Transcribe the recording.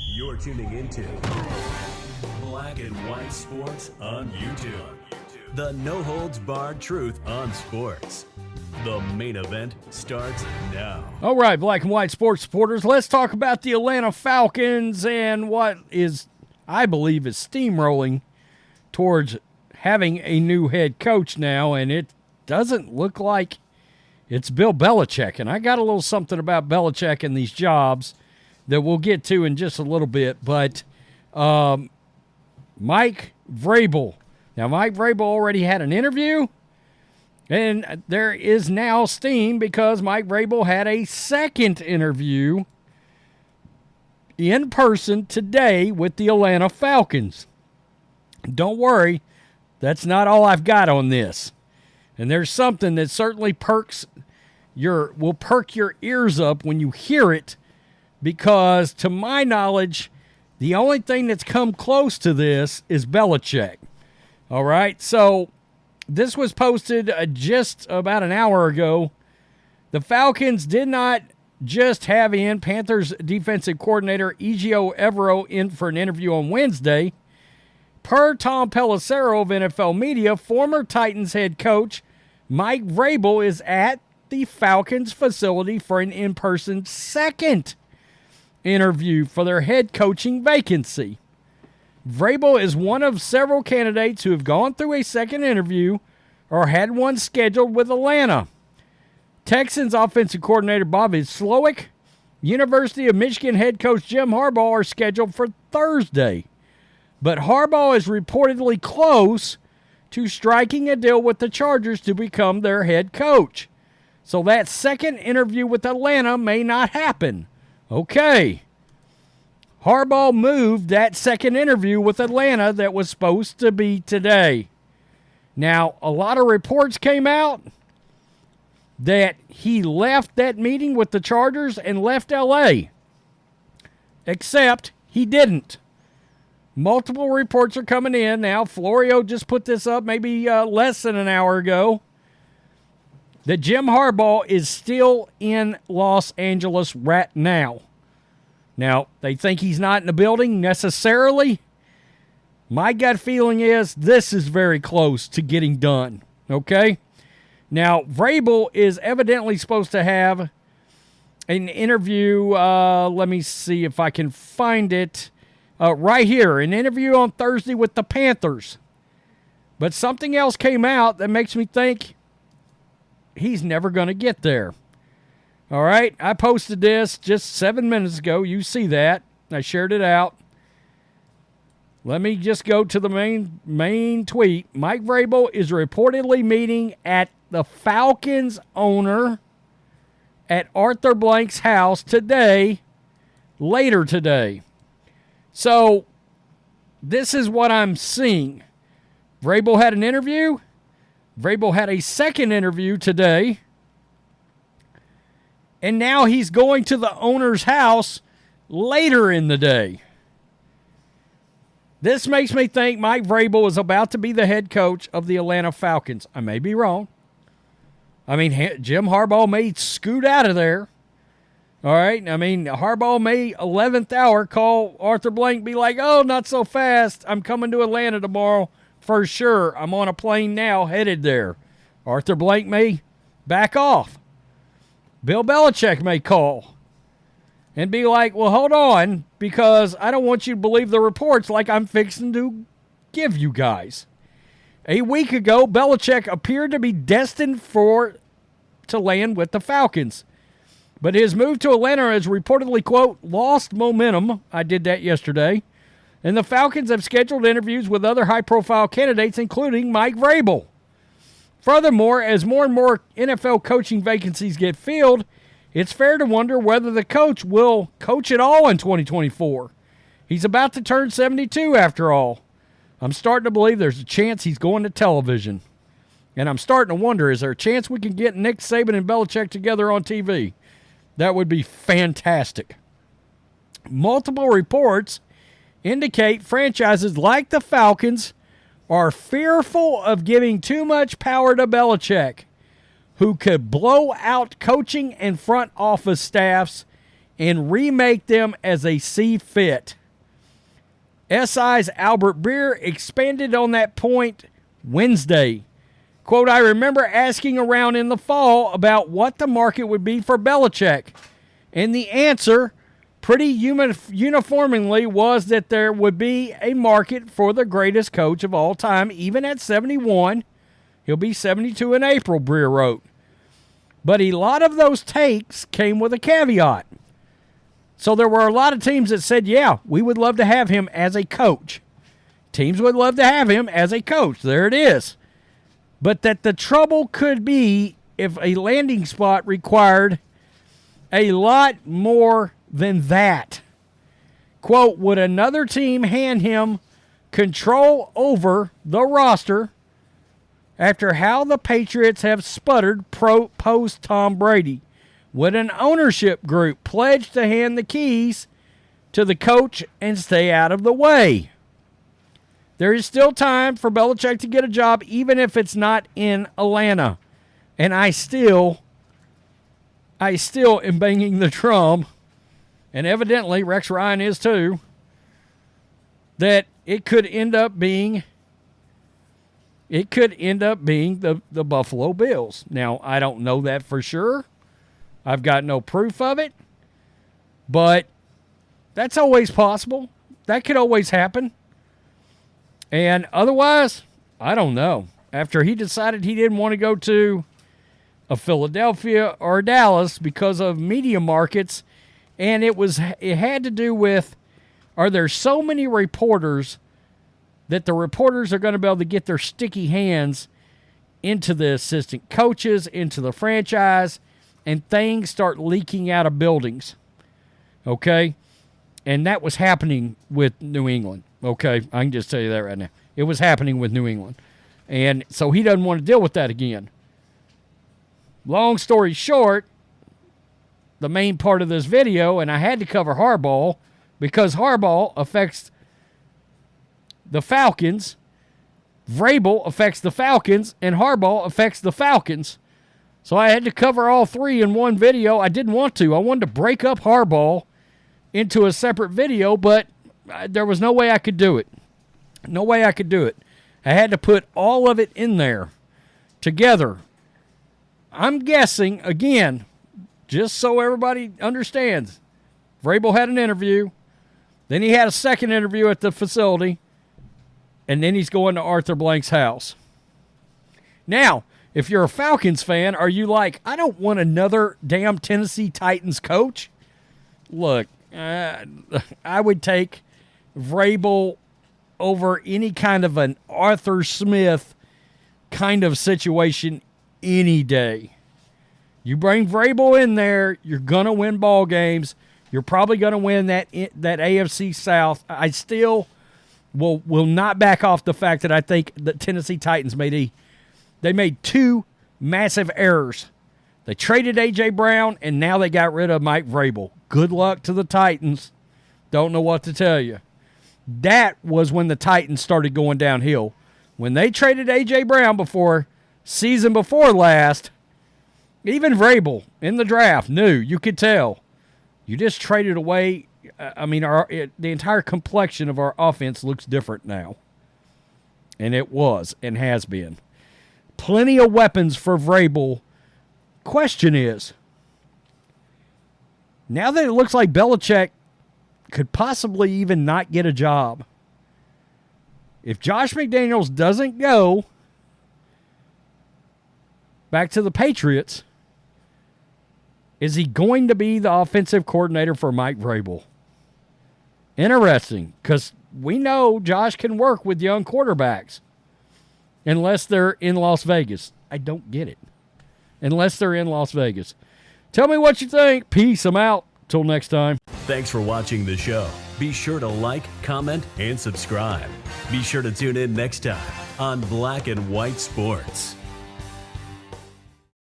You're tuning into Black and White Sports on YouTube. The no-holds-barred truth on sports. The main event starts now. All right, Black and White Sports supporters, let's talk about the Atlanta Falcons and what is, I believe, is steamrolling towards having a new head coach now, and it doesn't look like it's Bill Belichick. And I got a little something about Belichick and these jobs that we'll get to in just a little bit. But Mike Vrabel. Now, Mike Vrabel already had an interview, and there is now steam because Mike Vrabel had a second interview in person today with the Atlanta Falcons. Don't worry, that's not all I've got on this. And there's something that certainly will perk your ears up when you hear it, because to my knowledge, the only thing that's come close to this is Belichick. All right, so this was posted just about an hour ago. The Falcons did not just have in Panthers defensive coordinator Ejiro Evero in for an interview on Wednesday. Per Tom Pelissero of NFL Media, former Titans head coach Mike Vrabel is at the Falcons facility for an in-person second interview for their head coaching vacancy. Vrabel is one of several candidates who have gone through a second interview or had one scheduled with Atlanta. Texans offensive coordinator Bobby Slowick, University of Michigan head coach Jim Harbaugh are scheduled for Thursday. But Harbaugh is reportedly close to striking a deal with the Chargers to become their head coach. So that second interview with Atlanta may not happen. Okay. Harbaugh moved that second interview with Atlanta that was supposed to be today. Now, a lot of reports came out that he left that meeting with the Chargers and left L.A., except he didn't. Multiple reports are coming in now. Florio just put this up maybe less than an hour ago, that Jim Harbaugh is still in Los Angeles right now. Now, they think he's not in the building necessarily. My gut feeling is this is very close to getting done, okay? Now, Vrabel is evidently supposed to have an interview. Let me see if I can find it. Right here, an interview on Thursday with the Panthers. But something else came out that makes me think he's never going to get there. All right, I posted this just 7 minutes ago. You see that. I shared it out. Let me just go to the main tweet. Mike Vrabel is reportedly meeting at the Falcons owner at Arthur Blank's house later today. So, this is what I'm seeing. Vrabel had an interview. Vrabel had a second interview today. And now he's going to the owner's house later in the day. This makes me think Mike Vrabel is about to be the head coach of the Atlanta Falcons. I may be wrong. I mean, Jim Harbaugh may scoot out of there. All right, I mean, Harbaugh may 11th hour call Arthur Blank, be like, oh, not so fast. I'm coming to Atlanta tomorrow for sure. I'm on a plane now headed there. Arthur Blank may back off. Bill Belichick may call and be like, well, hold on, because I don't want you to believe the reports like I'm fixing to give you guys. A week ago, Belichick appeared to be destined to land with the Falcons. But his move to Atlanta has reportedly, quote, lost momentum. I did that yesterday. And the Falcons have scheduled interviews with other high-profile candidates, including Mike Vrabel. Furthermore, as more and more NFL coaching vacancies get filled, it's fair to wonder whether the coach will coach at all in 2024. He's about to turn 72 after all. I'm starting to believe there's a chance he's going to television. And I'm starting to wonder, is there a chance we can get Nick Saban and Belichick together on TV? That would be fantastic. Multiple reports indicate franchises like the Falcons are fearful of giving too much power to Belichick, who could blow out coaching and front office staffs and remake them as they see fit. SI's Albert Breer expanded on that point Wednesday. Quote, I remember asking around in the fall about what the market would be for Belichick, and the answer pretty uniformly was that there would be a market for the greatest coach of all time, even at 71. He'll be 72 in April, Breer wrote. But a lot of those takes came with a caveat. So there were a lot of teams that said, yeah, we would love to have him as a coach. Teams would love to have him as a coach. There it is. But that the trouble could be if a landing spot required a lot more than that. Quote, would another team hand him control over the roster after how the Patriots have sputtered post Tom Brady? Would an ownership group pledge to hand the keys to the coach and stay out of the way? There is still time for Belichick to get a job, even if it's not in Atlanta. And I still am banging the drum, and evidently Rex Ryan is too, that it could end up being the Buffalo Bills. Now, I don't know that for sure. I've got no proof of it, but that's always possible. That could always happen. And otherwise, I don't know. After he decided he didn't want to go to a Philadelphia or Dallas because of media markets, and it had to do with, are there so many reporters that the reporters are going to be able to get their sticky hands into the assistant coaches, into the franchise, and things start leaking out of buildings. Okay? And that was happening with New England. Okay? I can just tell you that right now. It was happening with New England. And so he doesn't want to deal with that again. Long story short, the main part of this video, and I had to cover Harbaugh because Harbaugh affects the Falcons, Vrabel affects the Falcons, and Harbaugh affects the Falcons. So I had to cover all three in one video. I didn't want to. I wanted to break up Harbaugh into a separate video, but there was no way I could do it. No way I could do it. I had to put all of it in there together. I'm guessing, again, just so everybody understands, Vrabel had an interview, then he had a second interview at the facility, and then he's going to Arthur Blank's house. Now, if you're a Falcons fan, are you like, I don't want another damn Tennessee Titans coach? Look, I would take Vrabel over any kind of an Arthur Smith kind of situation any day. You bring Vrabel in there, you're going to win ball games. You're probably going to win that AFC South. I still will not back off the fact that I think the Tennessee Titans made two massive errors. They traded A.J. Brown, and now they got rid of Mike Vrabel. Good luck to the Titans. Don't know what to tell you. That was when the Titans started going downhill. When they traded A.J. Brown season before last, even Vrabel in the draft knew, you could tell, you just traded away. The entire complexion of our offense looks different now. And it was and has been. Plenty of weapons for Vrabel. Question is, now that it looks like Belichick could possibly even not get a job, if Josh McDaniels doesn't go back to the Patriots, is he going to be the offensive coordinator for Mike Vrabel? Interesting, because we know Josh can work with young quarterbacks unless they're in Las Vegas. I don't get it. Unless they're in Las Vegas. Tell me what you think. Peace. I'm out. Till next time. Thanks for watching the show. Be sure to like, comment, and subscribe. Be sure to tune in next time on Black and White Sports.